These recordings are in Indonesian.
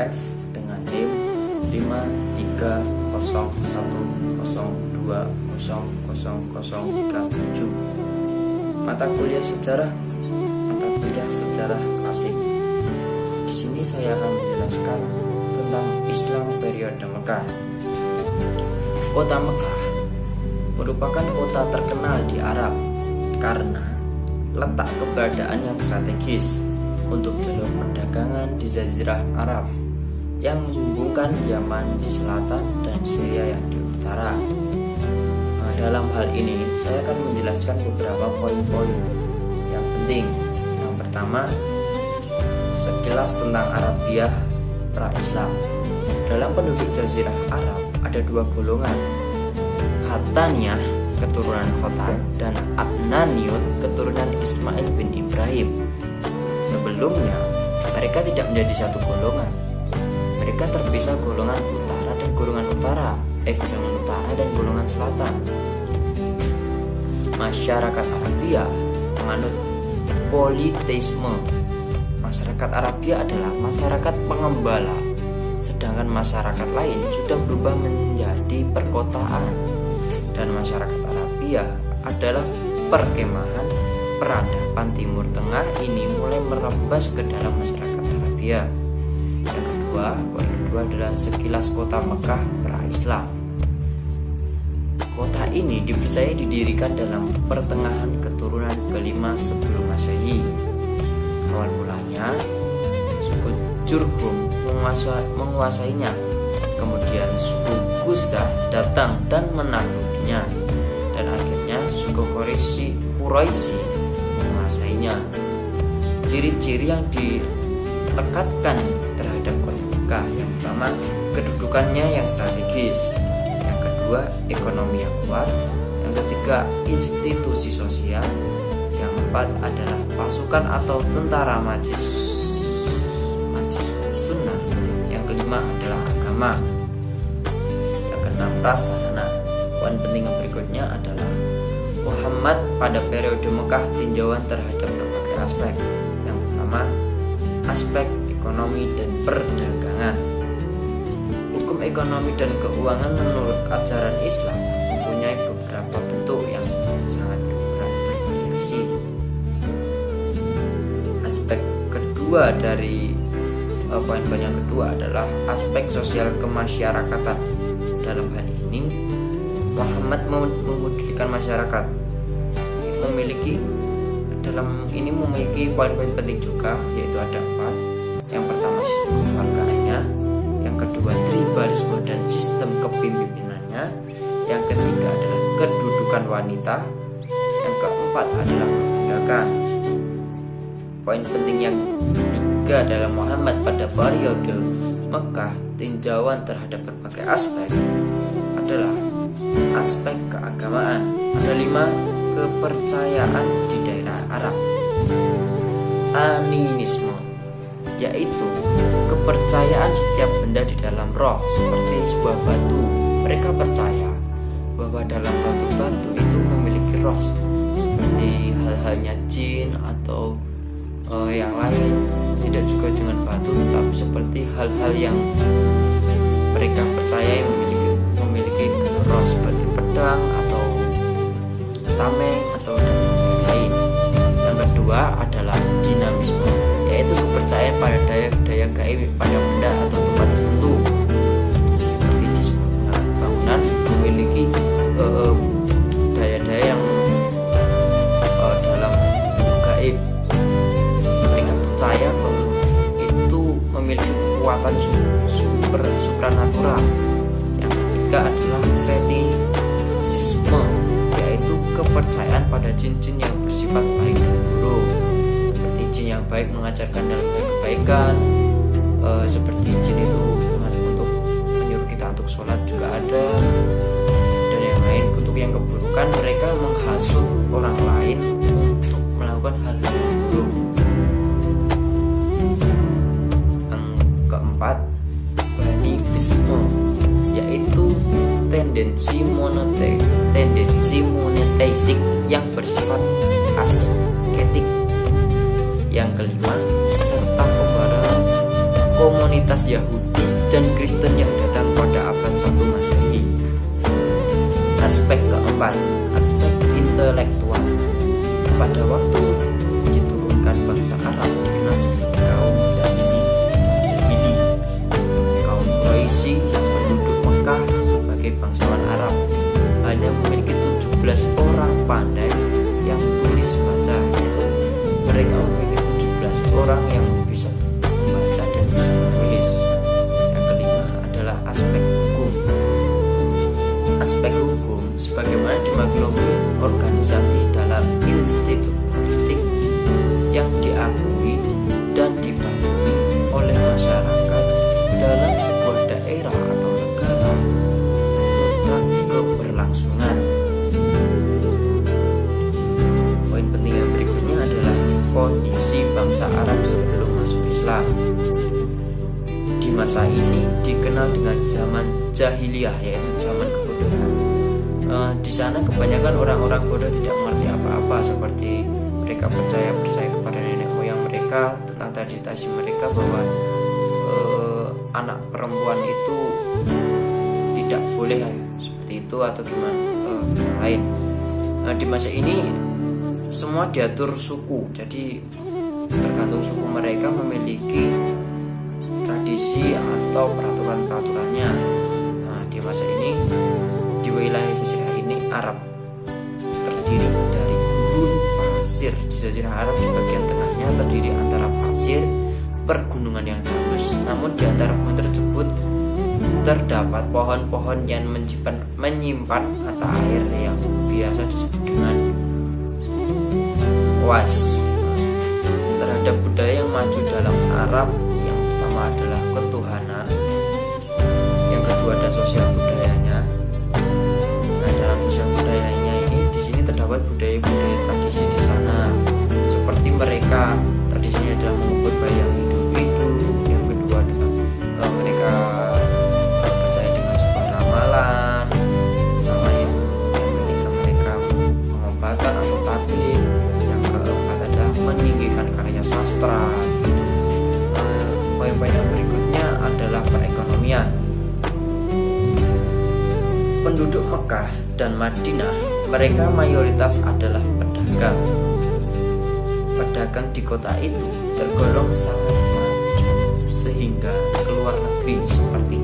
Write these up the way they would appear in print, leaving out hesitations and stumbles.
F dengan NIM 53010200037. Mata kuliah sejarah klasik. Di sini saya akan menjelaskan tentang Islam periode Mekah. Kota Mekah merupakan kota terkenal di Arab karena letak keberadaan yang strategis untuk jalur perdagangan di Jazirah Arab yang menghubungkan Yaman di selatan dan Syria yang di utara. Dalam hal ini saya akan menjelaskan beberapa poin-poin yang penting. Yang pertama, sekilas tentang Arabiah pra-Islam. Dalam penduduk Jazirah Arab ada dua golongan, Khataniyah keturunan Khotan dan Adnaniyun keturunan Ismail bin Ibrahim. Sebelumnya mereka tidak menjadi satu golongan. Mereka terpisah golongan utara dan golongan utara, golongan utara dan golongan selatan. Masyarakat Arabia menganut politeisme. Masyarakat Arabia adalah masyarakat pengembala, sedangkan masyarakat lain sudah berubah menjadi perkotaan. Dan masyarakat Arabia adalah perkemahan. Peradaban Timur Tengah ini mulai merembas ke dalam masyarakat Arabia. Poin kedua adalah sekilas kota Mekah pra-Islam. Kota ini dipercaya didirikan dalam pertengahan keturunan kelima sebelum Masehi. Awal mulanya suku Jurhum menguasainya. Kemudian suku Guzah datang dan menaklukinya, dan akhirnya suku Quraisy menguasainya. Ciri-ciri yang dilekatkan terhadap kota Mekah, yang pertama kedudukannya yang strategis, yang kedua ekonomi yang kuat, yang ketiga institusi sosial, yang keempat adalah pasukan atau tentara majlis sunnah, yang kelima adalah agama, yang keenam prasarana. Poin penting yang berikutnya adalah Muhammad pada periode Mekah tinjauan terhadap berbagai aspek. Yang pertama, aspek ekonomi dan perdagangan. Hukum ekonomi dan keuangan menurut ajaran Islam mempunyai beberapa bentuk yang sangat bervariasi. Aspek kedua dari poin-poin yang kedua adalah aspek sosial kemasyarakatan. Dalam hal ini Muhammad memodelkan masyarakat memiliki poin-poin penting juga, yaitu ada 4. Yang pertama sistem keluarganya, yang kedua tribalisme dan sistem kepemimpinannya, yang ketiga adalah kedudukan wanita, yang keempat adalah perbudakan. Poin penting yang ketiga dalam Muhammad pada periode Mekah tinjauan terhadap berbagai aspek adalah aspek keagamaan. Ada 5 kepercayaan di daerah Arab. Animisme, yaitu kepercayaan setiap benda di dalam roh seperti sebuah batu. Mereka percaya bahwa dalam batu-batu itu memiliki roh, seperti halnya jin atau yang lain. Tidak juga dengan batu, tetapi seperti hal-hal yang mereka percaya memiliki roh, seperti pedang atau tameng atau lain. Yang kedua adalah dinamisme, yaitu kepercayaan pada daya gaib pada benda atau tempat tertentu, seperti di sebuah bangunan memiliki daya-daya yang dalam bentuk gaib. Mereka percaya bahwa itu memiliki kekuatan supranatural. Yang ketiga adalah fetisisme, yaitu kepercayaan pada jin-jin yang bersifat baik dan buruk, seperti jin yang baik mengajarkan dalam kebaikan, seperti jin itu untuk menyuruh kita untuk sholat juga ada, dan yang lain. Untuk yang keburukan, mereka menghasut orang lain untuk melakukan hal-hal yang buruk. Yang keempat, banifisme, yaitu tendensi monoteisik yang bersifat asketik. Yang kelima, serta pembarangan komunitas mayoritas Yahudi dan Kristen yang datang pada abad 1 Masehi. Aspek keempat, aspek intelektual. Pada waktu diturunkan bangsa Arab dikenal sebagai kaum jahili. Kaum Quraisy yang penduduk Mekah sebagai bangsawan Arab hanya memiliki 17 orang pandai yang tulis baca, yaitu mereka memiliki 17 orang yang bisa membaca dan bisa menulis. Yang kelima adalah aspek hukum. Aspek hukum sebagaimana dimaklumi organisasi dalam institut politik yang diakui dan dipatuhi oleh masyarakat dalam sebuah daerah atau negara mutlak keberlangsungan. Poin penting yang berikutnya adalah kondisi bangsa Arab sebelum masuk Islam. Di masa ini dikenal dengan zaman jahiliyah, yaitu zaman kebodohan. Di sana kebanyakan orang-orang bodoh tidak mengerti apa-apa, seperti mereka percaya kepada nenek moyang mereka tentang tradisi mereka bahwa anak perempuan itu tidak boleh seperti itu atau gimana yang lain. Di masa ini semua diatur suku, jadi tergantung suku mereka memiliki tradisi atau peraturan-peraturannya. Di masa ini di wilayah Jazirah ini Arab terdiri dari gurun pasir. Di Jazirah Arab di bagian tengahnya terdiri antara pasir, pergunungan yang tandus. Namun di antara pohon tersebut terdapat pohon-pohon yang menyimpan mata air yang biasa disebut dengan was. Terhadap budaya yang maju dalam Arab, yang pertama adalah ketuhanan, yang kedua ada sosial budayanya. Nah, dalam sosial budayanya ini di sini terdapat budaya-budaya tradisi di sana, seperti mereka tradisinya adalah mengubur bayi yang hidup-hidup. Yang kedua adalah mereka percaya dengan sebuah ramalan, sama yang ketika mereka pengobatan atau tabib. Yang keempat adalah meninggikan karya sastra. Poin-poin yang berikutnya adalah perekonomian. Penduduk Mekah dan Madinah, mereka mayoritas adalah pedagang. Pedagang di kota itu tergolong sangat maju, sehingga keluar negeri seperti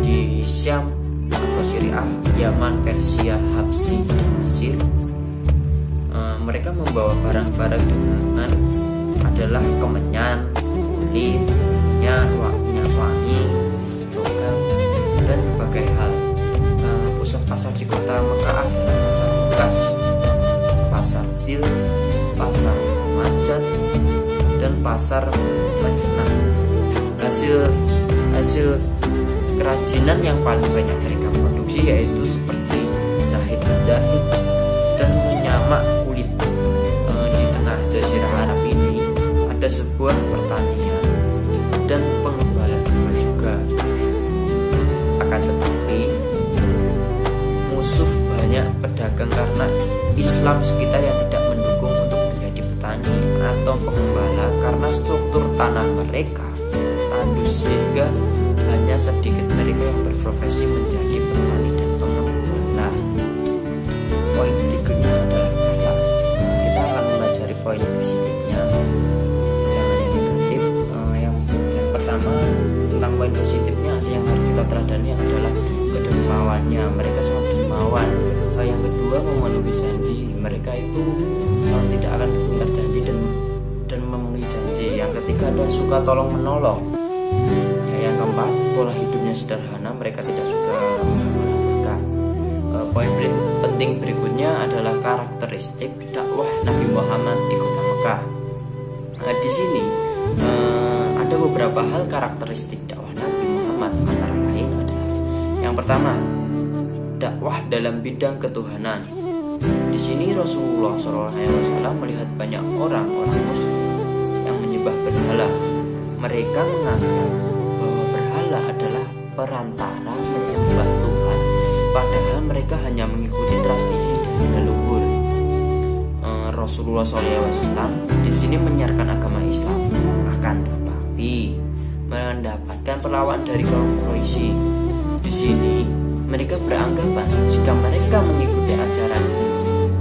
di Syam atau Syriah, Yaman, Persia, Habsyi, dan Mesir. Mereka membawa barang-barang dagangan adalah kemenyan, kulit, minyak wangi, logam, dan berbagai hal. Pusat pasar di kota Mekah adalah pasar bekas, pasar Zil, pasar Majat, dan pasar Majenah. Hasil kerajinan yang paling banyak mereka produksi yaitu seperti jahit-menjahit dan menyamak kulit. Di tengah Jazirah Arab ini ada sebuah pertanian dan pengembalaan juga. Akan tetapi musuh banyak pedagang karena Islam sekitar yang tidak mendukung untuk menjadi petani atau pengembala karena struktur tanah mereka tandus, sehingga hanya sedikit mereka yang berprofesi menjadi petani dan pengembala. Poin berikutnya adalah kita akan mempelajari poin positifnya, jangan yang negatif. Yang pertama tentang poin positifnya, ada yang harus kita teladani adalah kedermawannya. Mereka sangat dermawan. Yang kedua, memenuhi janji. Mereka itu tidak akan ingkar janji dan memenuhi janji. Yang ketiga ada suka tolong menolong. Yang keempat, pola hidupnya sederhana. Mereka tidak suka menghamburkan. Poin penting berikutnya adalah karakteristik dakwah Nabi Muhammad di kota Mekah. Di sini ada beberapa hal karakteristik dakwah Nabi Muhammad, antara lain adalah yang pertama, dakwah dalam bidang ketuhanan. Di sini Rasulullah SAW melihat banyak orang-orang Muslim yang menyembah berhala. Mereka menganggap bahwa berhala adalah perantara menyembah Tuhan, padahal mereka hanya mengikuti tradisi dari leluhur. Rasulullah SAW di sini menyiarkan agama Islam, akan tetapi mendapatkan perlawanan dari kaum Quraisy. Di sini mereka beranggapan jika mereka mengikuti ajaran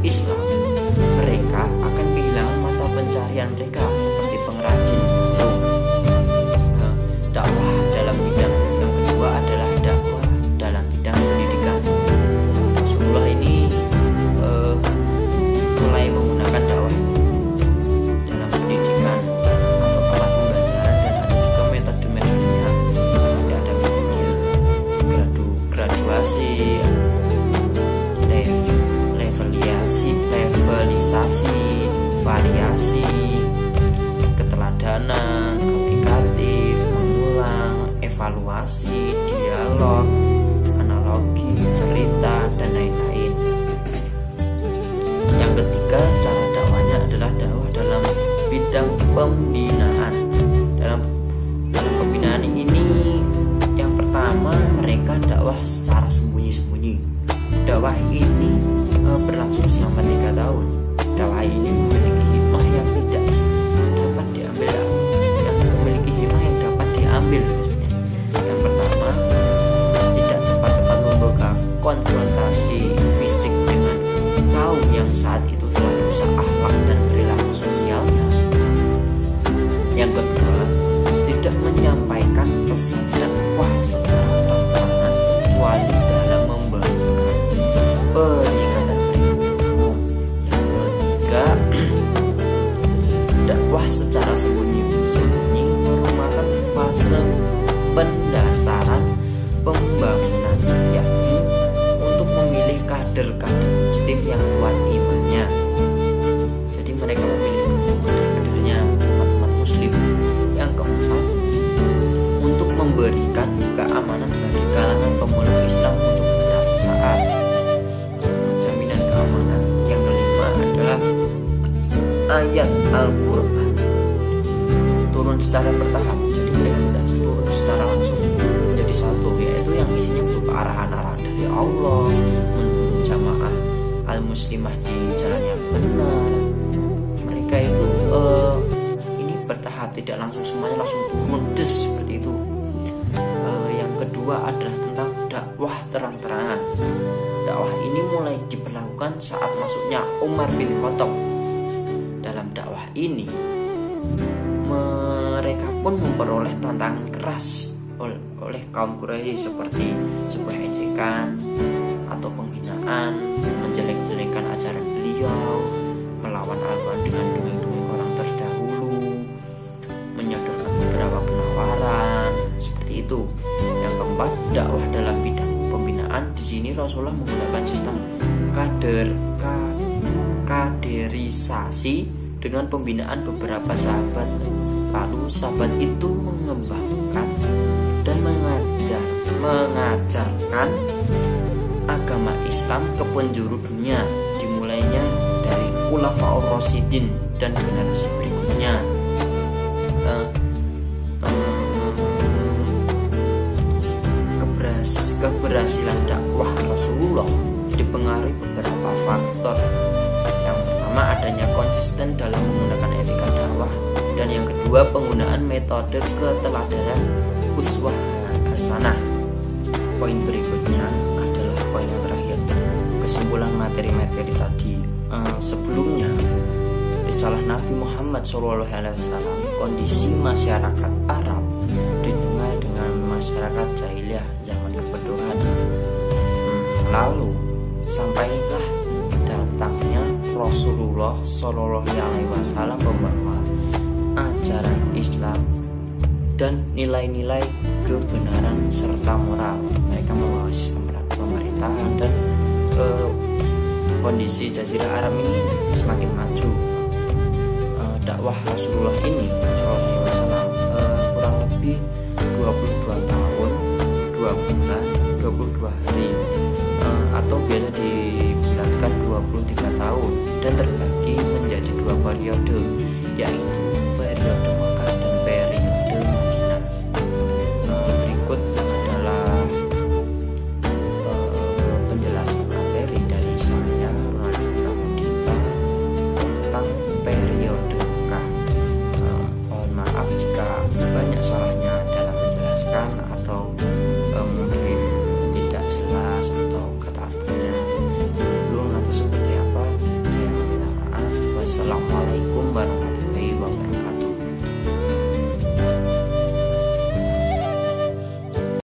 Islam, mereka akan kehilangan mata pencarian mereka seperti pengrajin patung. Dakwah dalam bidang yang kedua adalah dakwah dalam bidang pendidikan. Rasulullah ini mulai menggunakan dakwah dalam pendidikan atau alat pembelajaran, dan ada juga metode-metodenya seperti ada media, graduasi, levelisasi, variasi, keteladanan, aplikatif, mengulang, evaluasi, dialog, analogi, cerita, dan lain-lain. Yang ketiga, cara dakwahnya adalah dakwah dalam bidang pembinaan. Dalam pembinaan ini, yang pertama, mereka dakwah secara sembunyi-sembunyi. Dakwah ini berlangsung selama 3 tahun. Dakwah ini memiliki hikmah yang tidak dapat diambil, maksudnya. Yang pertama, tidak cepat-cepat membuka konfrontasi fisik dengan kaum yang saat itu telah rusak akhlak dan perilaku sosialnya. Yang kedua, tidak menyampaikan pesan dakwah secara terang-terangan kecuali dalam memberikan peringatan umum. Yang ketiga, dakwah secara sembunyi-sembunyi merupakan fase pendasaran pembangunan, yakni untuk memilih kader-kader muslim yang kuat imannya. Jadi mereka memilih kader-kadernya umat muslim. Yang keempat, untuk memberikan keamanan bagi kalangan pemeluk Islam untuk beberapa saat, jaminan keamanan. Yang kelima adalah ayat Al-Quran turun secara bertahap, jadi mereka tidak turun secara langsung menjadi satu, yaitu yang isinya berupa arahan-arahan dari Allah, menjamaah al-muslimah di jalan yang benar. Mereka itu ini bertahap, tidak langsung semuanya langsung turun des seperti itu. Yang kedua adalah tentang dakwah terang-terangan. Dakwah ini mulai diberlakukan saat masuknya Umar bin Khattab. Dalam dakwah ini, mereka pun memperoleh tantangan keras oleh kaum Quraisy seperti sebuah ejekan atau penghinaan, menjelek-jelekan ajaran beliau, melawan Al-Quran dengan dongeng-dongeng orang terdahulu, menyodorkan beberapa penawaran seperti itu. Yang keempat, dakwah dalam bidang pembinaan. Di sini Rasulullah menggunakan sistem kaderisasi dengan pembinaan beberapa sahabat. Lalu sahabat itu mengembangkan dan mengajarkan agama Islam ke penjuru dunia, dimulainya dari Khulafaur Rasyidin dan generasi berikutnya. Keberhasilan dakwah Rasulullah dipengaruhi beberapa faktor. Yang pertama, adanya konsisten dalam menggunakan etika dakwah, dan yang kedua, penggunaan metode keteladanan uswah hasanah. Poin berikutnya adalah poin yang terakhir, kesimpulan materi-materi tadi. Sebelumnya, risalah Nabi Muhammad SAW, kondisi masyarakat Arab dikenal dengan masyarakat jahiliyah zaman kebodohan. Lalu sampailah datangnya Rasulullah SAW membawa ajaran Islam dan nilai-nilai kebenaran serta moral. Mereka membawa sistem pemerintahan dan kondisi Jazirah Arab ini semakin maju. Dakwah Rasulullah ini SAW kurang lebih 22 tahun, 2 bulan, 22 hari, atau biasa dibulatkan 23 tahun, dan terbagi menjadi 2 periode, yaitu periode Makkah dan periode Madinah. Berikut adalah penjelasan materi dari saya, Ronaldo Pramudita, tentang periode Makkah. Wassalamualaikum.